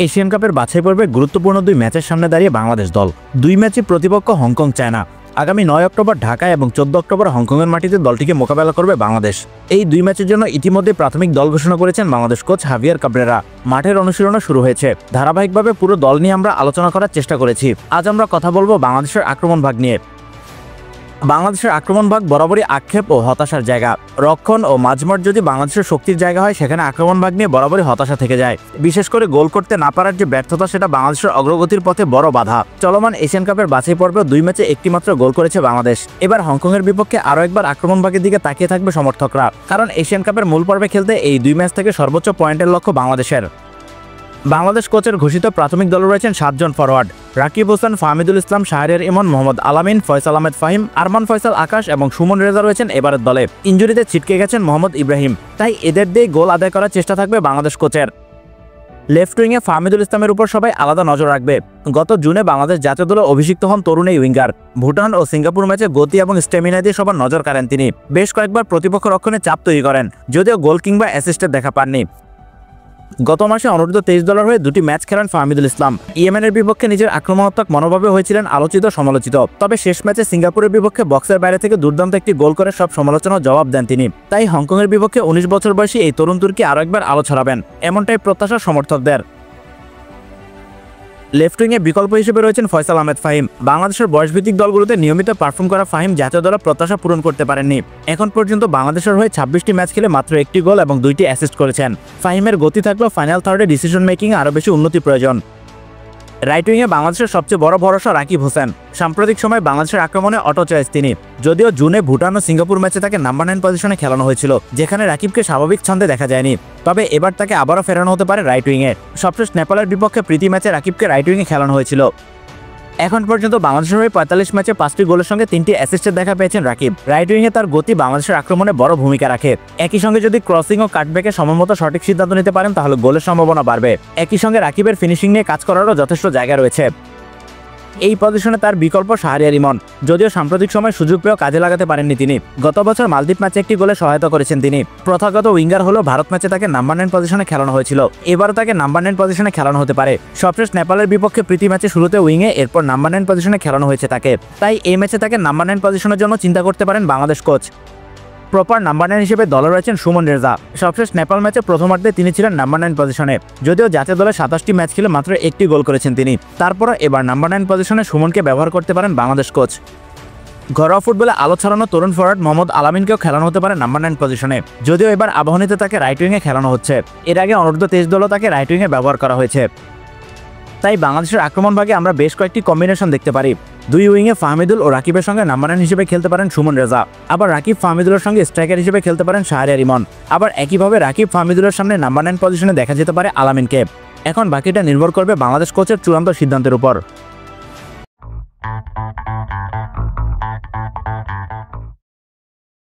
Asian কাপের বাছাই পর্বে গুরুত্বপূর্ণ দুই ম্যাচের সামনে দাঁড়িয়ে বাংলাদেশ দল। দুই ম্যাচে প্রতিপক্ষ হংকং চায়না। আগামী 9 অক্টোবর ঢাকায় এবং 14 অক্টোবর হংকংয়ের মাটিতে দলটিকে মোকাবেলা করবে বাংলাদেশ। এই দুই ম্যাচের জন্য ইতিমধ্যে প্রাথমিক দল ঘোষণা করেছেন বাংলাদেশ কোচ হাভিয়ার কাবরেরা। মাঠের অনুশীলনও শুরু হয়েছে। ধারাবাহিকভাবে পুরো দল নিয়ে আমরা আলোচনা করার চেষ্টা করেছি। আজ আমরা কথা বলবো বাংলাদেশের আক্রমণ ভাগ নিয়ে। বাংলাদেশের আক্রমণ ভাগ বরাবরই আক্ষেপ ও হতাশার জায়গা। রক্ষণ ও মাঝমাঠ যদি বাংলাদেশের শক্তির জায়গা হয়, সেখানে আক্রমণ ভাগ নিয়ে বরাবরই হতাশা থেকে যায়। বিশেষ করে গোল করতে না পারার যে ব্যর্থতা, সেটা বাংলাদেশের অগ্রগতির পথে বড় বাধা। চলমান এশিয়ান কাপের বাছাই পর্বে দুই ম্যাচে একটিমাত্র গোল করেছে বাংলাদেশ। এবার হংকংয়ের বিপক্ষে আরও একবার আক্রমণ ভাগের দিকে তাকিয়ে থাকবে সমর্থকরা, কারণ এশিয়ান কাপের মূল পর্বে খেলতে এই দুই ম্যাচ থেকে সর্বোচ্চ পয়েন্টের লক্ষ্য বাংলাদেশের। বাংলাদেশ কোচের ঘোষিত প্রাথমিক দলে রয়েছেন 7 জন ফরওয়ার্ড: রাকিব হোসেন, ফাহমিদুল ইসলাম, শাহরিয়ার ইমন, মোহাম্মদ আলামিন, ফয়সাল আহমেদ ফাহিম, আরমান ফয়সাল আকাশ এবং সুমন রেজা রয়েছেন এবারের দলে। ইনজুরিতে ছিটকে গেছেন মোহাম্মদ ইব্রাহিম, তাই এদের দিয়ে গোল আদায় করার চেষ্টা থাকবে বাংলাদেশ কোচের। লেফট উইংয়ে ফাহমিদুল ইসলামের উপর সবাই আলাদা নজর রাখবে। গত জুনে বাংলাদেশ জাতীয় দলে অভিষিক্ত হন তরুণ এই উইঙ্গার। ভুটান ও সিঙ্গাপুর ম্যাচে গতি এবং স্টেমিনা দিয়ে সবার নজর কাড়েন তিনি। বেশ কয়েকবার প্রতিপক্ষ রক্ষণে চাপ তৈরি করেন, যদিও গোল কিংবা অ্যাসিস্টের দেখা পাননি। গত মাসে অনূর্ধ্ব 23 দলের হয়ে দুটি ম্যাচ খেলেন ফাহমিদুল ইসলাম। ইয়েমেনের বিপক্ষে নিজের আক্রমণাত্মক মনোভাবে হয়েছিলেন আলোচিত সমালোচিত। তবে শেষ ম্যাচে সিঙ্গাপুরের বিপক্ষে বক্সের বাইরে থেকে দুর্দান্ত একটি গোল করে সব সমালোচনার জবাব দেন তিনি। তাই হংকংয়ের বিপক্ষে 19 বছর বয়সী এই তরুণ তুর্কি আরও একবার আলো ছড়াবেন, এমনটাই প্রত্যাশা সমর্থকদের। লেফট উইংয়ে বিকল্প হিসেবে রয়েছেন ফয়সাল আহমেদ ফাহিম। বাংলাদেশের বয়সভিত্তিক দলগুলোতে নিয়মিত পারফর্ম করা ফাহিম জাতীয় দলের প্রত্যাশা পূরণ করতে পারেননি। এখন পর্যন্ত বাংলাদেশের হয়ে 26টি ম্যাচ খেলে মাত্র একটি গোল এবং 2টি অ্যাসিস্ট করেছেন। ফাহিমের গতি থাকলেও ফাইনাল থার্ডে ডিসিশন মেকিংয়ে আরও বেশি উন্নতি প্রয়োজন। রাইট উইংয়ে বাংলাদেশের সবচেয়ে বড় ভরসা রাকিব হোসেন। সাম্প্রতিক সময় বাংলাদেশের আক্রমণে অটো চয়েস তিনি। যদিও জুনে ভুটান ও সিঙ্গাপুর ম্যাচে তাকে নাম্বার 9 পজিশনে খেলানো হয়েছিল, যেখানে রাকিবকে স্বাভাবিক ছন্দে দেখা যায়নি। তবে এবার তাকে আবারও ফেরানো হতে পারে রাইট উইংয়ে। সবশেষ নেপালের বিপক্ষে প্রীতি ম্যাচে রাকিবকে রাইট উইংয়ে খেলানো হয়েছিল। এখন পর্যন্ত বাংলাদেশের হয়ে 45 ম্যাচে 5টি গোলের সঙ্গে 3টি অ্যাসিস্টের দেখা পেয়েছেন রাকিব। রাইট উইংয়ে তার গতি বাংলাদেশের আক্রমণে বড় ভূমিকা রাখে। একই সঙ্গে যদি ক্রসিং ও কাটব্যাকে সময়মতো সঠিক সিদ্ধান্ত নিতে পারেন, তাহলে গোলের সম্ভাবনা বাড়বে। একই সঙ্গে রাকিবের ফিনিশিং নিয়ে কাজ করারও যথেষ্ট জায়গা রয়েছে। এই পজিশনে তার বিকল্প শাহরিয়ার ইমন, যদিও সাম্প্রতিক সময় সুযোগ পেয়েও কাজে লাগাতে পারেননি তিনি। গত বছর মালদ্বীপ ম্যাচে একটি গোলে সহায়তা করেছেন তিনি। প্রথাগত উইঙ্গার হলেও ভারত ম্যাচে তাকে নাম্বার 9 পজিশনে খেলানো হয়েছিল, এবারও তাকে নাম্বার 9 পজিশনে খেলানো হতে পারে। সবশেষ নেপালের বিপক্ষে প্রীতি ম্যাচে শুরুতে উইংয়ে, এরপর নাম্বার 9 পজিশনে খেলানো হয়েছে তাকে। তাই এই ম্যাচে তাকে নাম্বার 9 পজিশনের জন্য চিন্তা করতে পারেন বাংলাদেশ কোচ। প্রপার নাম্বার 9 হিসেবে দলে রয়েছেন সুমন রেজা। সবশেষ নেপাল ম্যাচে প্রথমার্ধে তিনি ছিলেন নাম্বার 9 পজিশনে, যদিও জাতীয় দলে 27টি ম্যাচ খেলে মাত্র একটি গোল করেছেন তিনি। তারপরও এবার নাম্বার 9 পজিশনে সুমনকে ব্যবহার করতে পারেন বাংলাদেশ কোচ। ঘরোয়া ফুটবলে আলো ছড়ানো তরুণ ফরওয়ার্ড মোহাম্মদ আলামিনকেও খেলানো হতে পারে নাম্বার 9 পজিশনে, যদিও এবার আবাহনীতে তাকে রাইট উইংয়ে খেলানো হচ্ছে। এর আগে অনূর্ধ্ব 23 দলও তাকে রাইট উইংয়ে ব্যবহার করা হয়েছে। তাই বাংলাদেশের আক্রমণ ভাগে আমরা বেশ কয়েকটি কম্বিনেশন দেখতে পারি। দুই উইংয়ে ফাহমিদুল ও রাকিবের সঙ্গে নাম্বার 9 হিসেবে খেলতে পারেন সুমন রেজা। আবার রাকিব ফাহমিদুলের সঙ্গে স্ট্রাইকার হিসেবে খেলতে পারেন শাহরিয়ার ইমন। আবার একইভাবে রাকিব ফাহমিদুলের সামনে নাম্বার 9 পজিশনে দেখা যেতে পারে আলামিনকে। এখন বাকিটা নির্ভর করবে বাংলাদেশ কোচের চূড়ান্ত সিদ্ধান্তের উপর।